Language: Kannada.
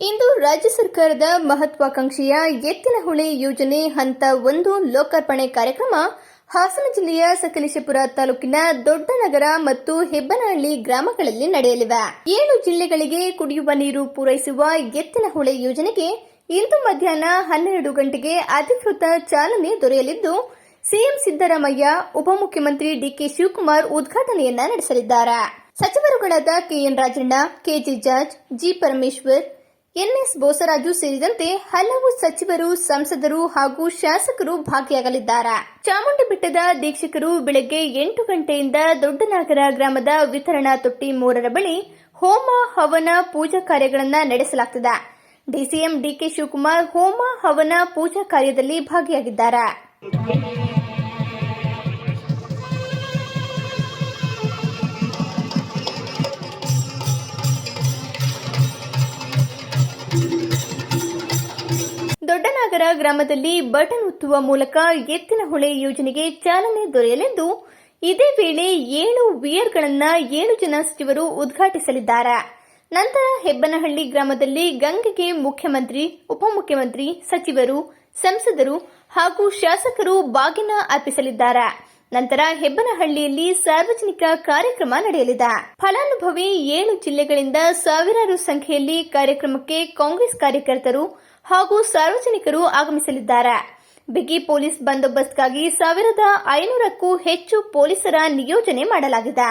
ಇಂದು ರಾಜ್ಯ ಸರ್ಕಾರದ ಮಹತ್ವಾಕಾಂಕ್ಷೆಯ ಎತ್ತಿನಹೊಳೆ ಯೋಜನೆ ಹಂತ 1 ಲೋಕಾರ್ಪಣೆ ಕಾರ್ಯಕ್ರಮ ಹಾಸನ ಜಿಲ್ಲೆಯ ಸಕಲೇಶಪುರ ತಾಲೂಕಿನ ದೊಡ್ಡನಗರ ಮತ್ತು ಹೆಬ್ಬನಹಳ್ಳಿ ಗ್ರಾಮಗಳಲ್ಲಿ ನಡೆಯಲಿವೆ. 7 ಜಿಲ್ಲೆಗಳಿಗೆ ಕುಡಿಯುವ ನೀರು ಪೂರೈಸುವ ಎತ್ತಿನಹೊಳೆ ಯೋಜನೆಗೆ ಇಂದು ಮಧ್ಯಾಹ್ನ 12 ಗಂಟೆಗೆ ಅಧಿಕೃತ ಚಾಲನೆ ದೊರೆಯಲಿದ್ದು, ಸಿಎಂ ಸಿದ್ದರಾಮಯ್ಯ, ಉಪಮುಖ್ಯಮಂತ್ರಿ ಡಿಕೆ ಶಿವಕುಮಾರ್ ಉದ್ಘಾಟನೆಯನ್ನ ನಡೆಸಲಿದ್ದಾರೆ. ಸಚಿವರುಗಳಾದ ಕೆಎನ್ ರಾಜಣ್ಣ, ಕೆಜೆ ಜಾರ್ಜ್, ಜಿ ಪರಮೇಶ್ವರ್, ಎನ್ಎಸ್ ಬೋಸರಾಜು ಸೇರಿದಂತೆ ಹಲವು ಸಚಿವರು, ಸಂಸದರು ಹಾಗೂ ಶಾಸಕರು ಭಾಗಿಯಾಗಲಿದ್ದಾರೆ. ಚಾಮುಂಡಿ ಬೆಟ್ಟದ ದೀಕ್ಷಕರು ಬೆಳಗ್ಗೆ 8 ಗಂಟೆಯಿಂದ ದೊಡ್ಡನಾಗರ ಗ್ರಾಮದ ವಿತರಣಾ ತೊಟ್ಟಿ 3ರ ಬಳಿ ಹೋಮ, ಹವನ, ಪೂಜಾ ಕಾರ್ಯಗಳನ್ನು ನಡೆಸಲಾಗುತ್ತದೆ. ಡಿಸಿಎಂ ಡಿಕೆ ಶಿವಕುಮಾರ್ ಹೋಮ, ಹವನ, ಪೂಜಾ ಕಾರ್ಯದಲ್ಲಿ ಭಾಗಿಯಾಗಿದ್ದಾರೆ. ದೊಡ್ಡನಾಗರ ಗ್ರಾಮದಲ್ಲಿ ಬಟನ್ ಒತ್ತುವ ಮೂಲಕ ಎತ್ತಿನಹೊಳೆ ಯೋಜನೆಗೆ ಚಾಲನೆ ದೊರೆಯಲಿದ್ದು, ಇದೇ ವೇಳೆ 7 ವಿಯರ್ಗಳನ್ನು 7 ಜನ ಸಚಿವರು ಉದ್ಘಾಟಿಸಲಿದ್ದಾರೆ. ನಂತರ ಹೆಬ್ಬನಹಳ್ಳಿ ಗ್ರಾಮದಲ್ಲಿ ಗಂಗೆಗೆ ಮುಖ್ಯಮಂತ್ರಿ, ಉಪಮುಖ್ಯಮಂತ್ರಿ, ಸಚಿವರು, ಸಂಸದರು ಹಾಗೂ ಶಾಸಕರು ಬಾಗಿನ ಅರ್ಪಿಸಲಿದ್ದಾರೆ. ನಂತರ ಹೆಬ್ಬನಹಳ್ಳಿಯಲ್ಲಿ ಸಾರ್ವಜನಿಕ ಕಾರ್ಯಕ್ರಮ ನಡೆಯಲಿದೆ. ಫಲಾನುಭವಿ 7 ಜಿಲ್ಲೆಗಳಿಂದ ಸಾವಿರಾರು ಸಂಖ್ಯೆಯಲ್ಲಿ ಕಾರ್ಯಕ್ರಮಕ್ಕೆ ಕಾಂಗ್ರೆಸ್ ಕಾರ್ಯಕರ್ತರು ಹಾಗೂ ಸಾರ್ವಜನಿಕರು ಆಗಮಿಸಲಿದ್ದಾರೆ. ಬಿಗಿ ಪೊಲೀಸ್ ಬಂದೋಬಸ್ತ್ಗಾಗಿ 1500ಕ್ಕೂ ಹೆಚ್ಚು ಪೊಲೀಸರ ನಿಯೋಜನೆ ಮಾಡಲಾಗಿದೆ.